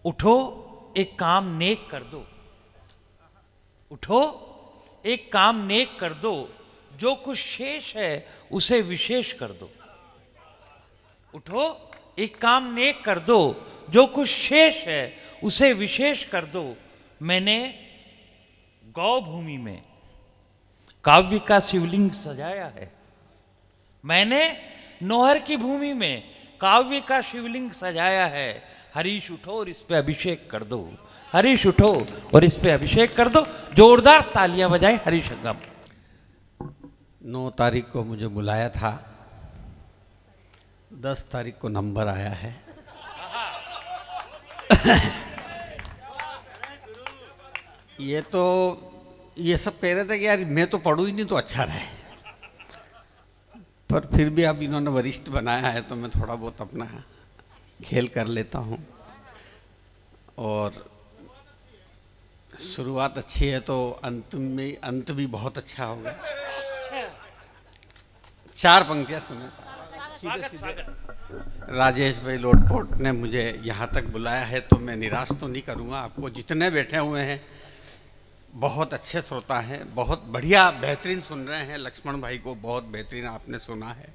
उठो एक काम नेक कर दो, उठो एक काम नेक कर दो, जो कुछ शेष है उसे विशेष कर दो। उठो एक काम नेक कर दो, जो कुछ शेष है उसे विशेष कर दो। मैंने गौ भूमि में काव्य का शिवलिंग सजाया है, मैंने नौहर की भूमि में काव्य का शिवलिंग सजाया है। हरीश उठो और इस पे अभिषेक कर दो, हरीश उठो और इस पे अभिषेक कर दो। जोरदार तालियां बजाएं हरीश संगम। 9 तारीख को मुझे बुलाया था, 10 तारीख को नंबर आया है। ये सब कह रहे थे कि यार मैं तो पढ़ूँ ही नहीं तो अच्छा रहे, पर फिर भी अब इन्होंने वरिष्ठ बनाया है तो मैं थोड़ा बहुत अपना खेल कर लेता हूँ। और शुरुआत अच्छी है तो अंत भी बहुत अच्छा होगा। 4 पंक्तियाँ सुने। राजेश भाई लोटपोट ने मुझे यहाँ तक बुलाया है तो मैं निराश तो नहीं करूँगा आपको। जितने बैठे हुए हैं बहुत अच्छे श्रोता हैं, बहुत बढ़िया बेहतरीन सुन रहे हैं। लक्ष्मण भाई को बहुत बेहतरीन आपने सुना है,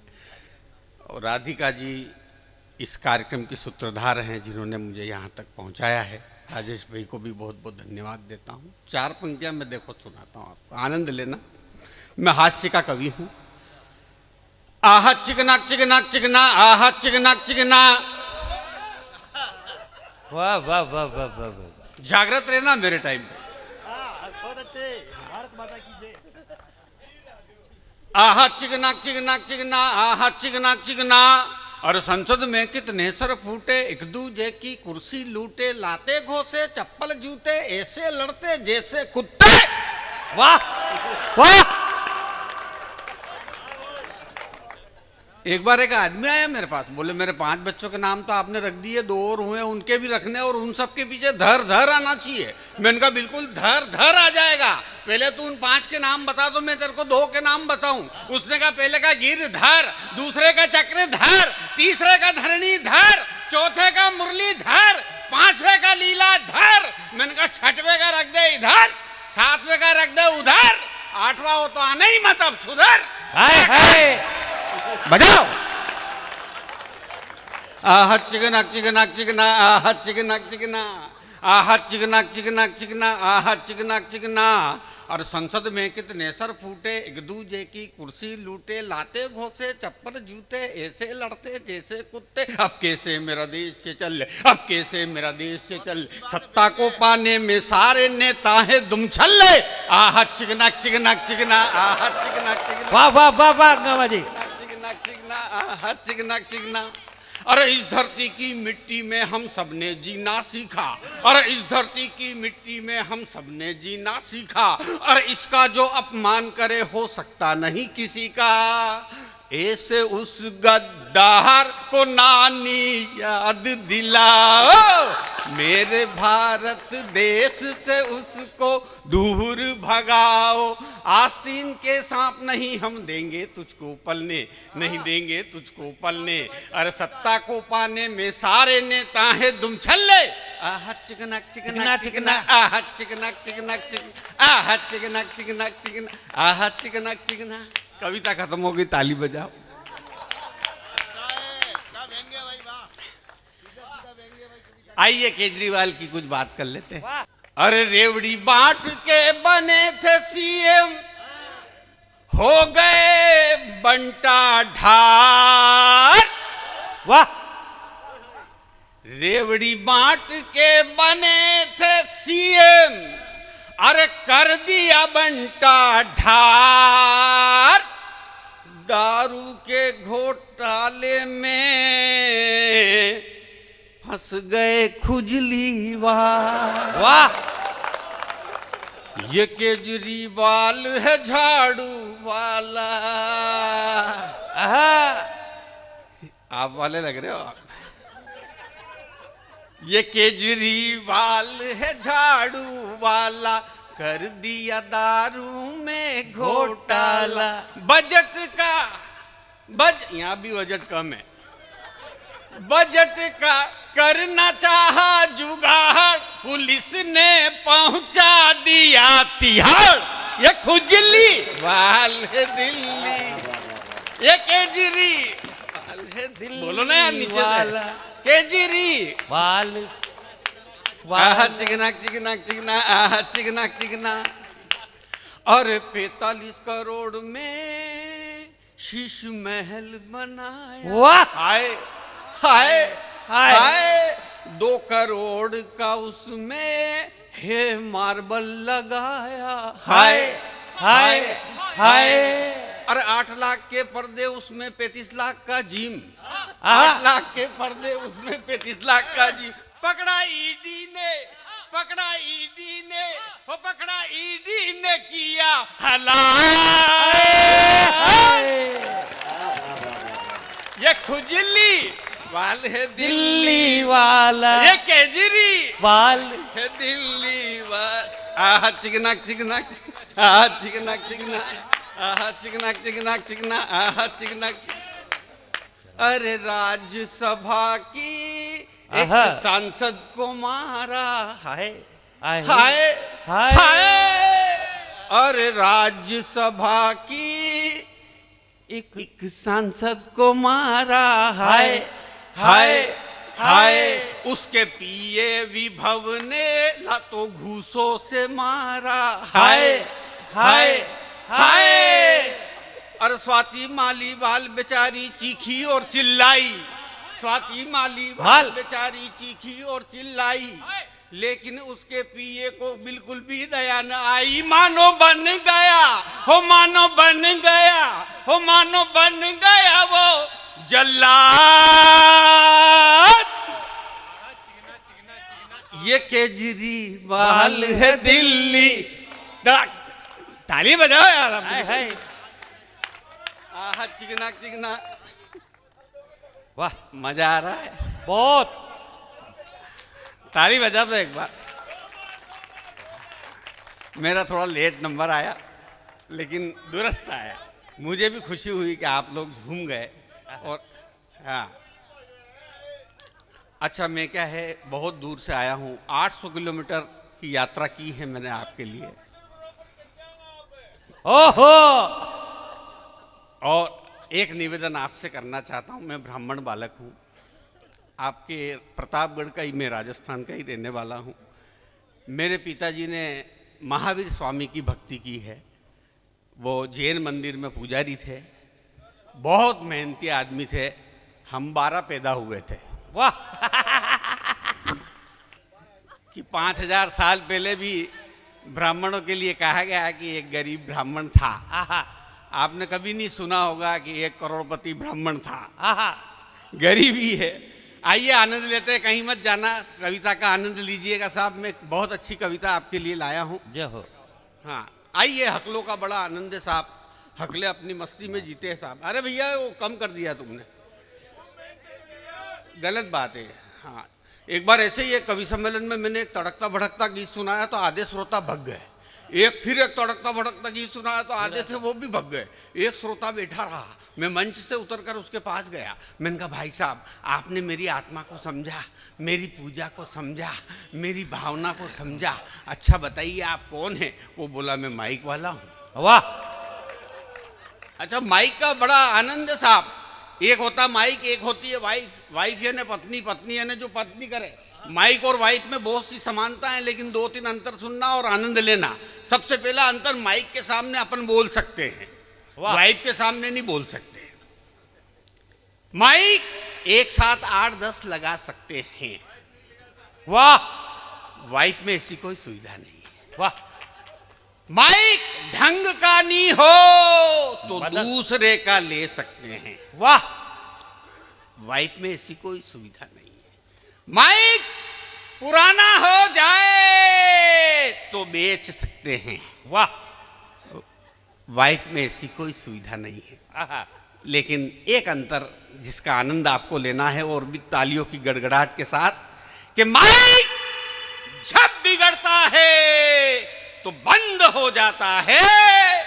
और राधिका जी इस कार्यक्रम की सूत्रधार हैं जिन्होंने मुझे यहाँ तक पहुँचाया है। राजेश भाई को भी बहुत बहुत धन्यवाद देता हूँ। 4 पंक्तियाँ मैं देखो सुनाता हूँ आपको, आनंद लेना। मैं हास्य का कवि हूँ। आहा चिकनाक चिकनाक चिकना, आहा चिकनाक चिकना। वाह वाह वाह वाह वाह वाह। जागृत रहना मेरे टाइम पे। बहुत अच्छे, भारत माता की जय। आहा चिकनाक चिकनाक चिकना, आहा चिकनाक चिकना। और संसद में कितने सर फूटे, एक दूजे की कुर्सी लूटे, लाते घोसे चप्पल जूते, ऐसे लड़ते जैसे कुत्ते। वाह वाह। एक बार एक आदमी आया मेरे पास, बोले मेरे 5 बच्चों के नाम तो आपने रख दिए, 2 और हुए उनके भी रखने, और उन सब के पीछे धर धर आना चाहिए। मैंने कहा बिल्कुल धर धर आ जाएगा, पहले तू उन 5 के नाम बता दो, मैं तेरे को 2 के नाम बताऊं। उसने कहा पहले का गिरधर, दूसरे का चक्रधर, तीसरे का धरणीधर, चौथे का मुरलीधर, 5वें का लीलाधर। मैंने कहा 6वें का रख दे इधर, 7वें का रख दे उधर, 8वां हो तो आना ही मत, अब सुधर। हाय हाय बजाओ। आहा चिकनाक चिकनाक चिकना, आहा चिकनाक चिकना, आहा चिकनाक चिकनाक चिकना, आहा चिकनाक चिकना। और संसद में कितने सर फूटे, एक दूजे की कुर्सी लूटे, लाते घोसे चप्पल जूते, ऐसे लड़ते जैसे कुत्ते। अब कैसे मेरा देश से चल, अब कैसे मेरा देश से चल, सत्ता को पाने में सारे नेता है दुम छल्ले। आहा चिकनाक चिकनाक चिकना, आहा चिकनाक चिकना। वाह वाह वाह वाह गंगा जी। चिकना चिकना। अरे इस धरती की मिट्टी में हम सबने जीना सीखा, और इस धरती की मिट्टी में हम सबने जीना सीखा, और इसका जो अपमान करे हो सकता नहीं किसी का। ऐसे उस गद्दार को नानी याद दिलाओ, मेरे भारत देश से उसको दूर भगाओ। आस्तीन के सांप नहीं हम देंगे तुझको पलने, नहीं देंगे तुझको पलने। अरे सत्ता को पाने में सारे नेता हैं दुम छल्ले। आहा चिकनाक चिकनाक चिकना, आहा चिकनाक चिकनाक चिकना, आहा चिकनाक चिकनाक चिकना, आहा चिकनाक चिकना। कविता खत्म हो गई, ताली बजाओ। आइए केजरीवाल की कुछ बात कर लेते हैं। अरे रेवड़ी बांट के बने थे सीएम, हो गए बंटा ढार। वाह। रेवड़ी बांट के बने थे सीएम, अरे कर दिया बंटा ढार। दारू के घोटाले में फंस गए खुजली वाह। ये केजरीवाल है झाड़ू वाला। आप वाले लग रहे हो आप। ये केजरीवाल है झाड़ू वाला, कर दिया दारू में घोटाला। बजट का यहाँ भी बजट कम है। बजट का करना चाहा जुगाड़, पुलिस ने पहुंचा दिया तिहाड़, ये खुजली वाल है दिल्ली, ये केजरीवाल है दिल्ली। बोलो ना यार नीचे से, केजरीवाल। आहा चिकना चिकना चिकना, आहा चिकना चिकना। और 45 करोड़ में शीश महल बनाया। वाह, हाय हाय हाय। हाय। 2 करोड़ का उसमें है मार्बल लगाया। हाय हाय हाय। अरे 8 लाख के पर्दे उसमें 35 लाख का जिम। आहा। 8 लाख के पर्दे उसमें 35 लाख का जिम। पकड़ा ईडी ने, पकड़ा ईडी ने, वो पकड़ा ईडी ने किया हलाल। ये खुजली वाल है दिल्ली वाला, ये केजरीवाल वाल है दिल्ली वाल। आहा चिकना चिकना, आहा चिकना चिकना, आहा चिकना चिकना चिकना, आहा चिकना। अरे राज्यसभा की एक आहा। सांसद को मारा। हाय हाय हाय हाय। हाय। अरे राज्यसभा की एक सांसद को मारा। हाय हाय हाय। उसके पीए विभव ने लातों घूसों से मारा। हाय हाय हाय। और स्वाति मालीवाल बेचारी चीखी और चिल्लाई। स्वाति मालीवाल बेचारी चीखी और चिल्लाई, लेकिन उसके पीए को बिल्कुल भी दया न आई। मानो बन गया, हो मानो बन गया, हो मानो बन गया वो जल्लाद। ये केजरीवाल है दिल्ली। ताली बजाओ यार। हाय हाय। आहा चिकना चिकना। वाह, मजा आ रहा है बहुत। ताली बजा दो एक बार। मेरा थोड़ा लेट नंबर आया, लेकिन दुरुस्त आया। मुझे भी खुशी हुई कि आप लोग झूम गए। और हाँ, अच्छा, मैं क्या है बहुत दूर से आया हूँ। 800 किलोमीटर की यात्रा की है मैंने आपके लिए। ओहो। और एक निवेदन आपसे करना चाहता हूँ। मैं ब्राह्मण बालक हूँ, आपके प्रतापगढ़ का ही, मैं राजस्थान का ही रहने वाला हूँ। मेरे पिताजी ने महावीर स्वामी की भक्ति की है। वो जैन मंदिर में पुजारी थे, बहुत मेहनती आदमी थे। हम 12 पैदा हुए थे। वाह। कि 5000 साल पहले भी ब्राह्मणों के लिए कहा गया कि एक गरीब ब्राह्मण था। आहा आपने कभी नहीं सुना होगा कि एक करोड़पति ब्राह्मण था। आहा। गरीब ही है। आइए आनंद लेते हैं, कहीं मत जाना, कविता का आनंद लीजिएगा साहब। मैं बहुत अच्छी कविता आपके लिए लाया हूँ। जय हो। हाँ आइए, हकलों का बड़ा आनंद है साहब। हकले अपनी मस्ती में जीते हैं साहब। अरे भैया वो कम कर दिया तुमने, गलत बात है। हाँ, एक बार ऐसे ही एक कवि सम्मेलन में मैंने एक तड़कता भड़कता गीत सुनाया तो आधे श्रोता भग गए। फिर एक तड़कता भड़कता गीत सुनाया तो आधे थे वो भी भग गए। एक श्रोता बैठा रहा। मैं मंच से उतरकर उसके पास गया। मैंने कहा भाई साहब, आपने मेरी आत्मा को समझा, मेरी पूजा को समझा, मेरी भावना को समझा। अच्छा बताइए आप कौन है? वो बोला मैं माइक वाला हूँ। वाह। अच्छा, माइक का बड़ा आनंद है साहब। एक होता माइक, एक होती है वाइफ। वाइफ यानी पत्नी, पत्नी यानी जो पत्नी करे। माइक और वाइफ में बहुत सी समानता है, लेकिन 2-3 अंतर सुनना और आनंद लेना। सबसे पहला अंतर, माइक के सामने अपन बोल सकते हैं, वाइफ के सामने नहीं बोल सकते। माइक एक साथ 8-10 लगा सकते हैं। वाह। वाइफ में ऐसी कोई सुविधा नहीं है। वाह। माइक ढंग का नहीं हो तो मदद। दूसरे का ले सकते हैं। वाह। वाइफ में ऐसी कोई सुविधा नहीं है। माइक पुराना हो जाए तो बेच सकते हैं। वाह। वाइफ में ऐसी कोई सुविधा नहीं है। आहा। लेकिन एक अंतर जिसका आनंद आपको लेना है, और भी तालियों की गड़गड़ाहट के साथ, कि माइक जब बिगड़ता है तो बंद हो जाता है,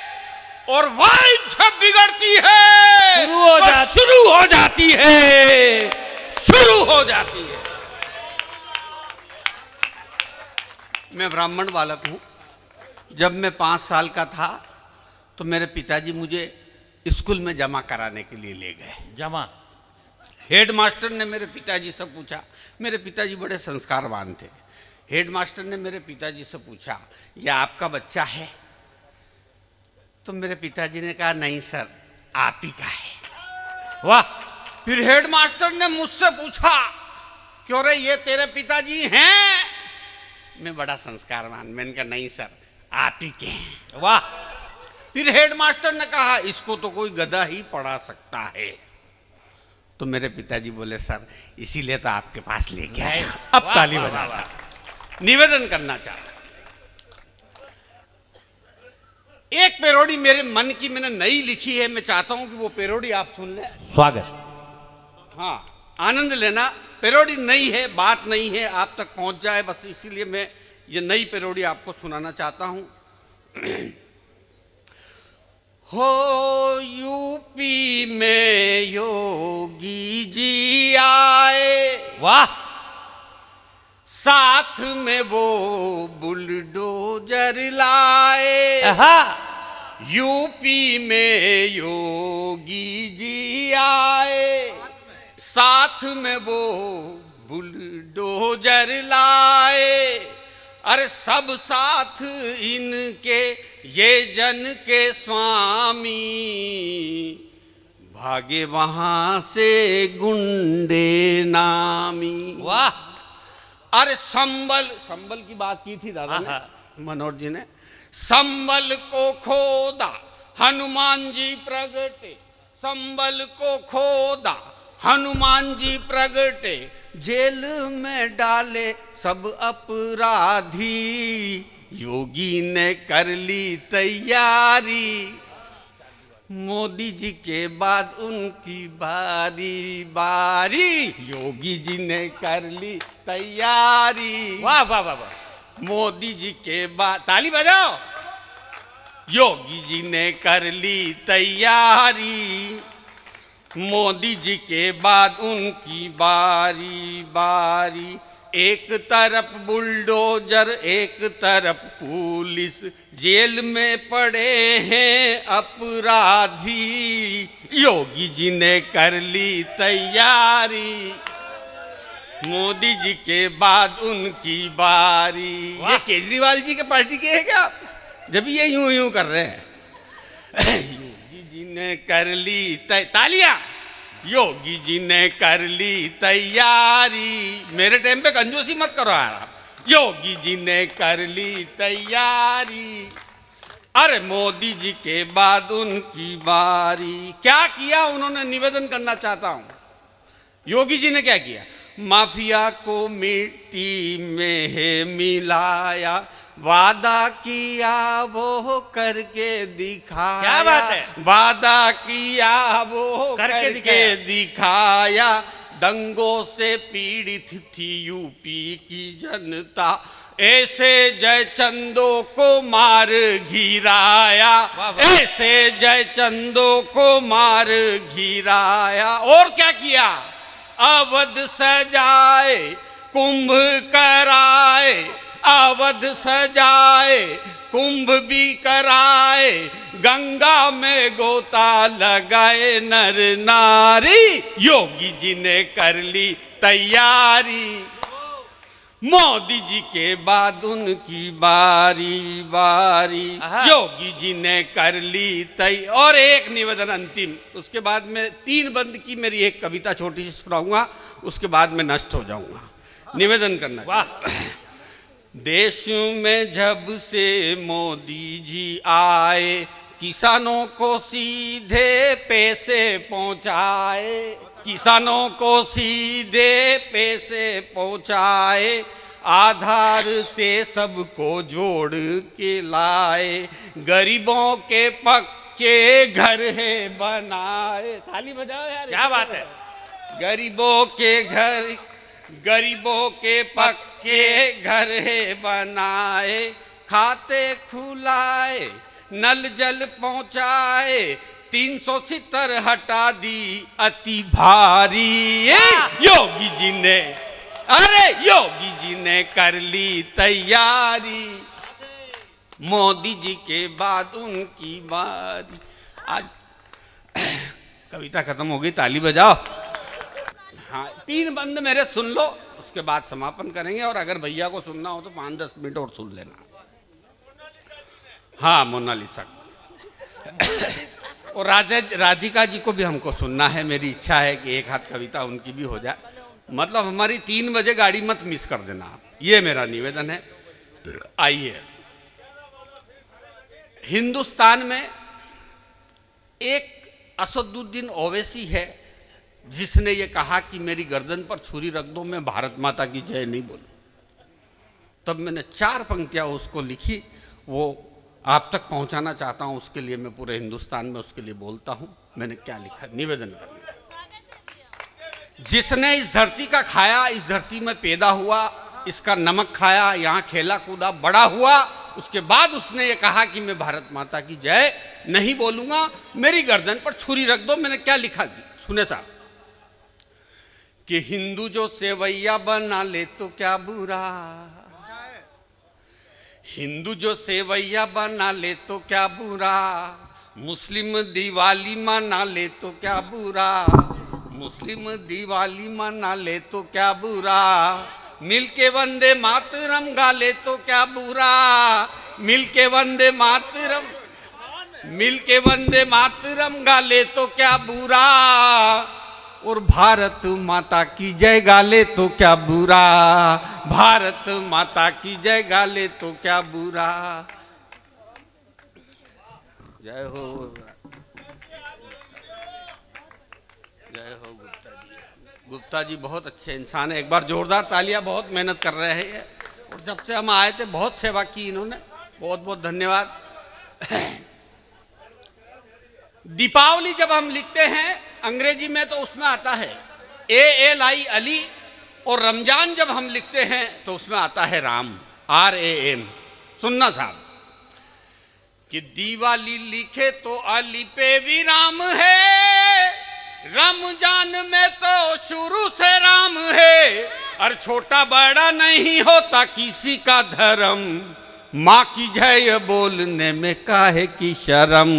और वाइफ जब बिगड़ती है शुरू हो तो जाती- शुरू हो जाती है, शुरू हो जाती है। मैं ब्राह्मण बालक हूँ। जब मैं 5 साल का था तो मेरे पिताजी मुझे स्कूल में जमा कराने के लिए ले गए। जमा। हेडमास्टर ने मेरे पिताजी से पूछा, मेरे पिताजी बड़े संस्कारवान थे। हेडमास्टर ने मेरे पिताजी से पूछा, यह आपका बच्चा है? तो मेरे पिताजी ने कहा, नहीं सर, आप ही का है। वाह। फिर हेडमास्टर ने मुझसे पूछा, क्यों रे, ये तेरे पिताजी हैं? मैं बड़ा संस्कारवान, मैंने कहा नहीं सर, आप ही के हैं। वाह। फिर हेडमास्टर ने कहा, इसको तो कोई गधा ही पढ़ा सकता है। तो मेरे पिताजी बोले, सर इसीलिए तो आपके पास लेके आए। अब वाह, ताली वाह, बजा। वाह, निवेदन करना चाहता, एक पेरोडी मेरे मन की मैंने नई लिखी है, मैं चाहता हूं कि वो पेरोडी आप सुन लें। स्वागत। हाँ, आनंद लेना। पेरोडी नई है, बात नहीं है, आप तक पहुंच जाए, बस इसीलिए मैं ये नई पेरोडी आपको सुनाना चाहता हूं। हो यूपी में योगी जी आए, वाह। साथ में वो बुलडोजर लाए। आहा। यूपी में योगी जी आए, साथ में वो बुलडोजर लाए। अरे सब साथ इनके ये जन के स्वामी, भागे वहां से गुंडे नामी। वाह। अरे संबल की बात की थी दादा हाँ। ने, मनोहर जी ने। संबल को खोदा हनुमान जी प्रगटे, संबल को खोदा हनुमान जी प्रगटे। जेल में डाले सब अपराधी, योगी ने कर ली तैयारी। मोदी जी के बाद उनकी बारी बारी, योगी जी ने कर ली तैयारी। वाह वाह वाह वाह। मोदी जी के बाद, ताली बजाओ, योगी जी ने कर ली तैयारी। मोदी जी के बाद उनकी बारी बारी। एक तरफ बुलडोजर, एक तरफ पुलिस, जेल में पड़े हैं अपराधी, योगी जी ने कर ली तैयारी। मोदी जी के बाद उनकी बारी। ये केजरीवाल जी के पार्टी के है क्या? जब ये यूं यूं कर रहे हैं। योगी जी ने कर ली तालियां, योगी जी ने कर ली तैयारी। मेरे टाइम पे कंजूसी मत करो यार आप। योगी जी ने कर ली तैयारी। अरे मोदी जी के बाद उनकी बारी। क्या किया उन्होंने, निवेदन करना चाहता हूं। योगी जी ने क्या किया? माफिया को मिट्टी में है मिलाया, वादा किया वो करके दिखाया। क्या बात है? वादा किया वो करके दिखाया। दंगों से पीड़ित थी यूपी की जनता, ऐसे जयचंदो को मार गिराया। ऐसे जयचंदो को मार गिराया। और क्या किया? अवध सजाए, कुंभ कराए, अवध सजाए, कुंभ भी कराए, गंगा में गोता लगाए नर नारी, योगी जी ने कर ली तैयारी। मोदी जी के बाद उनकी बारी बारी, योगी जी ने कर ली और एक निवेदन अंतिम, उसके बाद में 3 बंद की मेरी एक कविता छोटी सी सुनाऊंगा, उसके बाद में नष्ट हो जाऊंगा। निवेदन करना। वाह। देश में जब से मोदी जी आए, किसानों को सीधे पैसे पहुंचाए, किसानों को सीधे पैसे पहुंचाए, आधार से सबको जोड़ के लाए, गरीबों के पक्के घर है बनाए। ताली बजाओ यार, क्या बात है। गरीबों के घर, गरीबों के पक्के घर है बनाए, खाते खुलाए, नल जल पहुंचाए, 370 हटा दी अति भारी, योगी जी ने अरे योगी जी ने कर ली तैयारी, मोदी जी के बाद उनकी बारी। आज कविता खत्म हो गई, ताली बजाओ। हाँ, 3 बंद मेरे सुन लो, उसके बाद समापन करेंगे। और अगर भैया को सुनना हो तो 5-10 मिनट और सुन लेना। हाँ, मोनालिसा और राधिका जी को भी हमको सुनना है। मेरी इच्छा है कि एक हाथ कविता उनकी भी हो जाए। मतलब हमारी 3 बजे गाड़ी मत मिस कर देना आप, ये मेरा निवेदन है। आइए, हिंदुस्तान में एक असदुद्दीन ओवैसी है जिसने ये कहा कि मेरी गर्दन पर छुरी रख दो, मैं भारत माता की जय नहीं बोलूं। तब मैंने 4 पंक्तियां उसको लिखी, वो आप तक पहुंचाना चाहता हूं। उसके लिए मैं पूरे हिंदुस्तान में उसके लिए बोलता हूं। मैंने क्या लिखा, निवेदन करना। जिसने इस धरती का खाया, इस धरती में पैदा हुआ, इसका नमक खाया, यहाँ खेला कूदा बड़ा हुआ, उसके बाद उसने ये कहा कि मैं भारत माता की जय नहीं बोलूंगा, मेरी गर्दन पर छुरी रख दो। मैंने क्या लिखा जी, सुने साहब, कि हिंदू जो सेवैया बना ले तो क्या बुरा, हिंदू जो सेवैया बना ले तो क्या बुरा, मुस्लिम दिवाली मना ले तो क्या बुरा, मुस्लिम दिवाली मना ले तो क्या बुरा, मिलके वंदे मातरम गा ले तो क्या बुरा, मिलके वंदे मातरम, मिलके वंदे मातरम गा ले तो क्या बुरा, और भारत माता की जय गा ले तो क्या बुरा, भारत माता की जय गा ले तो क्या बुरा। जय हो, जय हो गुप्ता जी। गुप्ता जी बहुत अच्छे इंसान है, एक बार जोरदार तालियां। बहुत मेहनत कर रहे हैं ये, और जब से हम आए थे बहुत सेवा की इन्होंने, बहुत बहुत धन्यवाद। दीपावली जब हम लिखते हैं अंग्रेजी में तो उसमें आता है ALI अली, और रमजान जब हम लिखते हैं तो उसमें आता है राम, RAM। सुनना साहब, कि दिवाली लिखे तो अली पे भी राम है, रमजान में तो शुरू से राम है, और छोटा बड़ा नहीं होता किसी का धर्म, माँ की जय बोलने में काहे की शर्म,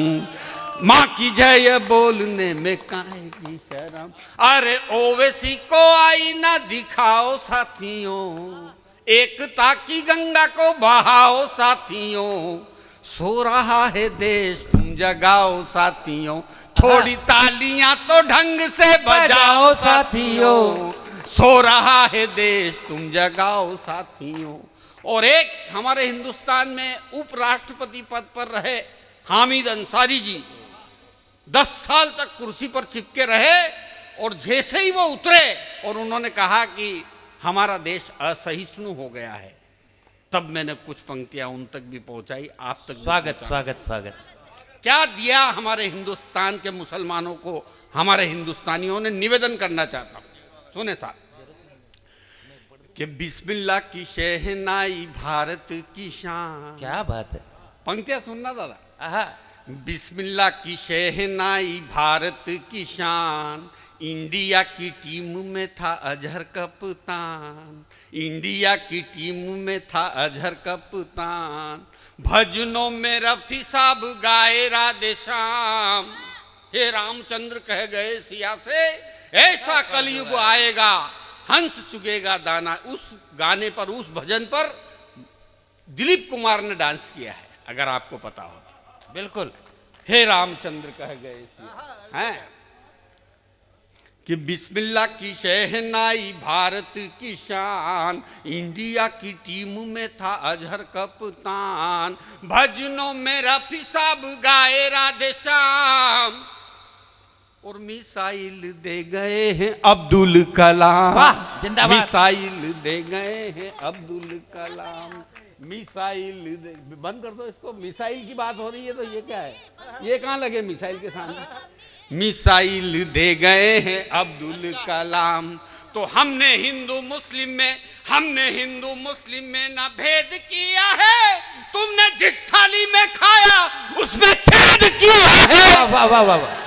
माँ की जय बोलने में काहे की शर्म। अरे ओवैसी को आईना दिखाओ साथियों, एकता की गंगा को बहाओ साथियों, सो रहा है देश तुम जगाओ साथियों, थोड़ी तालियां तो ढंग से बजाओ साथियों, सो रहा है देश तुम जगाओ साथियों। और एक हमारे हिंदुस्तान में उपराष्ट्रपति पद पर रहे हामिद अंसारी जी, 10 साल तक कुर्सी पर चिपके रहे, और जैसे ही वो उतरे और उन्होंने कहा कि हमारा देश असहिष्णु हो गया है, तब मैंने कुछ पंक्तियां उन तक भी पहुंचाई, आप तक। स्वागत स्वागत स्वागत। क्या दिया हमारे हिंदुस्तान के मुसलमानों को हमारे हिंदुस्तानियों ने, निवेदन करना चाहता हूं, सुने साहब, कि बिस्मिल्लाह की शहनाई भारत की शान। क्या बात है, पंक्तियां सुनना दादा। आहा, बिस्मिल्लाह की शहनाई भारत की शान, इंडिया की टीम में था अजहर कप्तान, इंडिया की टीम में था अजहर कप्तान, भजनों में रफी साहब गाए राधे श्याम, हे रामचंद्र कह गए सिया से, ऐसा कलयुग आएगा हंस चुगेगा दाना। उस गाने पर, उस भजन पर दिलीप कुमार ने डांस किया है, अगर आपको पता हो। बिल्कुल, हे रामचंद्र कह गए हैं कि बिस्मिल्लाह की शहनाई भारत की शान, इंडिया की टीम में था अजहर कप्तान, भजनों में रफी साहब गाए राधे श्याम, और मिसाइल दे गए हैं अब्दुल कलाम। वाह, जिंदाबाद। मिसाइल दे गए हैं अब्दुल कलाम, मिसाइल बंद कर दो इसको, मिसाइल की बात हो रही है तो ये क्या है, ये कहाँ लगे मिसाइल के सामने। मिसाइल दे गए हैं अब्दुल कलाम, तो हमने हिंदू मुस्लिम में, हमने हिंदू मुस्लिम में ना भेद किया है, तुमने जिस थाली में खाया उसमें छेद किया है। वाह वाह वाह वाह।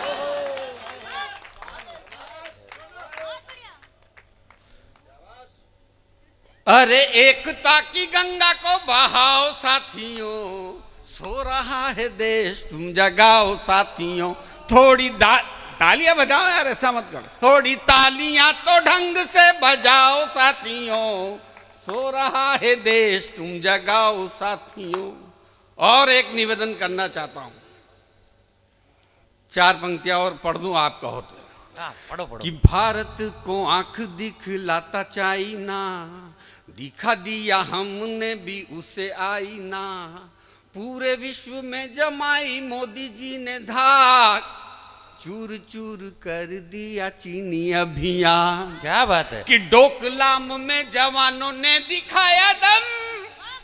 अरे एकता की गंगा को बहाओ साथियों, सो रहा है देश तुम जगाओ साथियों। थोड़ी तालियां बजाओ यार, ऐसा मत करो। थोड़ी तालियां तो ढंग से बजाओ साथियों, सो रहा है देश तुम जगाओ साथियों। और एक निवेदन करना चाहता हूं, 4 पंक्तियां और पढ़ दूं, आप कहो तो। हाँ, पढ़ो पढ़ो। कि भारत को आंख दिखलाता चाइना, दिखा दिया हमने भी उसे आईना। पूरे विश्व में जमाई मोदी जी ने धाक, चूर चूर कर दिया चीनी अभियान। क्या बात है। कि डोकलाम में जवानों ने दिखाया दम,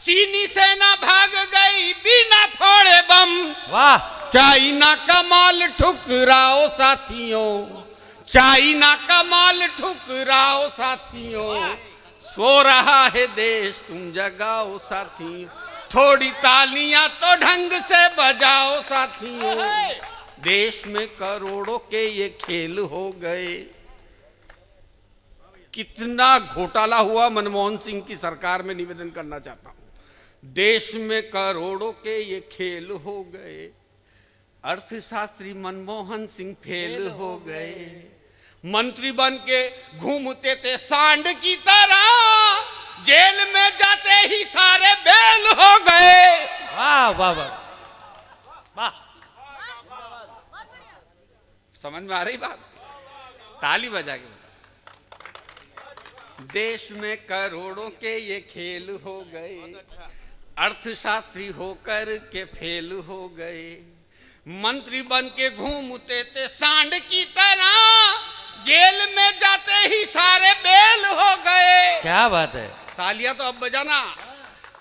चीनी सेना भाग गई बिना फोड़े बम। वाह। चाइना का माल ठुकराओ साथियों, चाइना का माल ठुकराओ साथियों। सो रहा है देश तुम जगाओ साथियों। थोड़ी तालियां तो ढंग से बजाओ साथियों। देश में करोड़ों के ये खेल हो गए। कितना घोटाला हुआ मनमोहन सिंह की सरकार में, निवेदन करना चाहता हूं। देश में करोड़ों के ये खेल हो गए। अर्थशास्त्री मनमोहन सिंह फेल हो गए। मंत्री बन के घूमते थे सांड की तरह, जेल में जाते ही सारे बेल हो गए। वाह वाह वाह वाह। समझ में आ रही बात? ताली बजा के बता। देश में करोड़ों के ये खेल हो गए। अर्थशास्त्री होकर के फेल हो गए। मंत्री बन के घूमते थे सांड की तरह, जेल में जाते ही सारे बेल हो गए। क्या बात है। तालियां तो अब बजाना।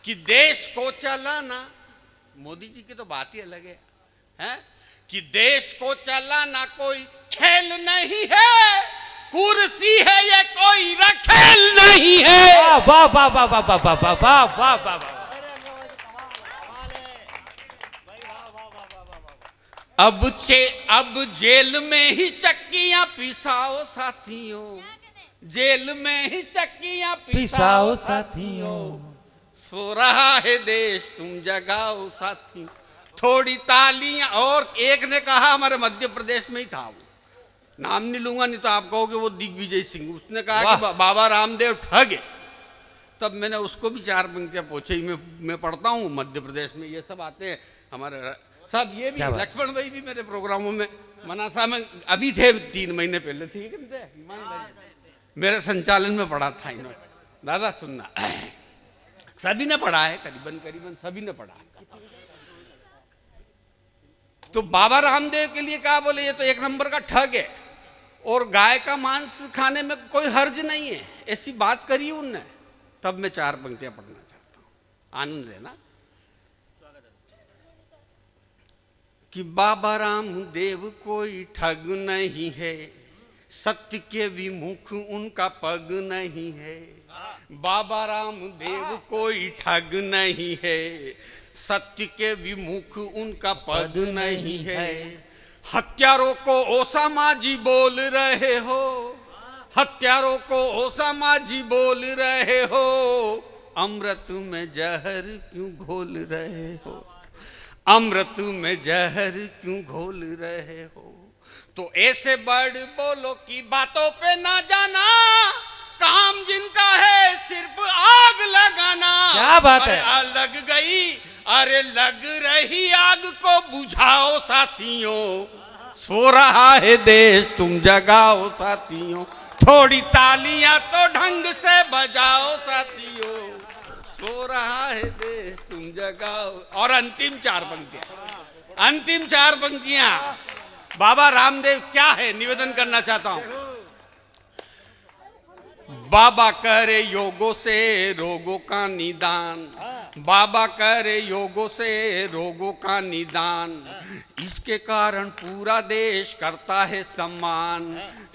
कि देश को चलाना, मोदी जी की तो बात ही अलग है? कि देश को चलाना कोई खेल नहीं है, कुर्सी है ये कोई रखेल नहीं है। वाह वाह वाह वाह वाह वाह वाह वाह वाह वाह वाह। अब जेल में ही चक्कियां पिसाओ साथियों, जेल में ही चक्कियां पिसाओ साथियों। सो रहा है देश तुम जगाओ साथियों। थोड़ी तालियां। और एक ने कहा, हमारे मध्य प्रदेश में ही था वो, नाम नहीं लूंगा नहीं तो आप कहोगे वो दिग्विजय सिंह, उसने कहा कि बाबा रामदेव ठग है। तब मैंने उसको भी 4 पंक्तियां पूछी। मैं पढ़ता हूँ, मध्य प्रदेश में ये सब आते हैं हमारे सब। ये भी लक्ष्मण भाई भी मेरे प्रोग्रामों में, मनासा में अभी थे, 3 महीने पहले थे, मेरे संचालन में पढ़ा था इन्होंने। दादा सुनना, सभी ने पढ़ा है, करीबन सभी ने पढ़ा है। तो बाबा रामदेव के लिए कहा, बोले ये तो 1 नंबर का ठग है और गाय का मांस खाने में कोई हर्ज नहीं है, ऐसी बात करी उनने। तब मैं 4 पंक्तियां पढ़ना चाहता हूं, आनंद लेना। कि बाबा रामदेव कोई ठग नहीं है, सत्य के विमुख उनका पग नहीं है। बाबा रामदेव कोई ठग नहीं है, सत्य के विमुख उनका पग नहीं है। हत्यारों को ओसामा जी बोल रहे हो, हत्यारों को ओसामा जी बोल रहे हो। अमृत में जहर क्यों घोल रहे हो, अमृत में जहर क्यों घोल रहे हो। तो ऐसे बड़ बोलो की बातों पे ना जाना, काम जिनका है सिर्फ आग लगाना। क्या बात है। लग गई, अरे लग रही आग को बुझाओ साथियों। सो रहा है देश तुम जगाओ साथियों। थोड़ी तालियां तो ढंग से बजाओ साथियों। सो रहा है देश तुम जगाओ। और अंतिम 4 पंक्तियां, अंतिम 4 पंक्तियां बाबा रामदेव क्या है, निवेदन करना चाहता हूं। बाबा करे योगों से रोगों का निदान, बाबा करे योगों से रोगों का निदान। इसके कारण पूरा देश करता है सम्मान।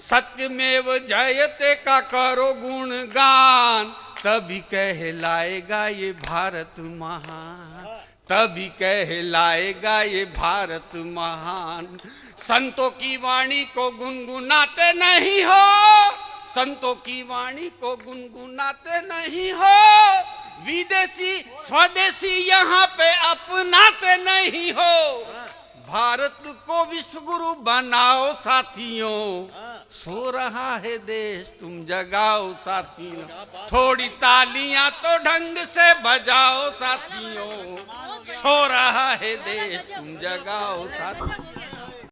सत्यमेव जयते का करो गुणगान, तभी कहलाएगा ये भारत महान, तभी कहलाएगा ये भारत महान। संतों की वाणी को गुनगुनाते नहीं हो, संतों की वाणी को गुनगुनाते नहीं हो, विदेशी स्वदेशी यहाँ पे अपनाते नहीं हो। भारत को विश्व गुरु बनाओ साथियों, सो रहा है देश तुम जगाओ साथियों, थोड़ी तालियां तो ढंग से बजाओ साथियों, सो रहा है देश तुम जगाओ साथियों।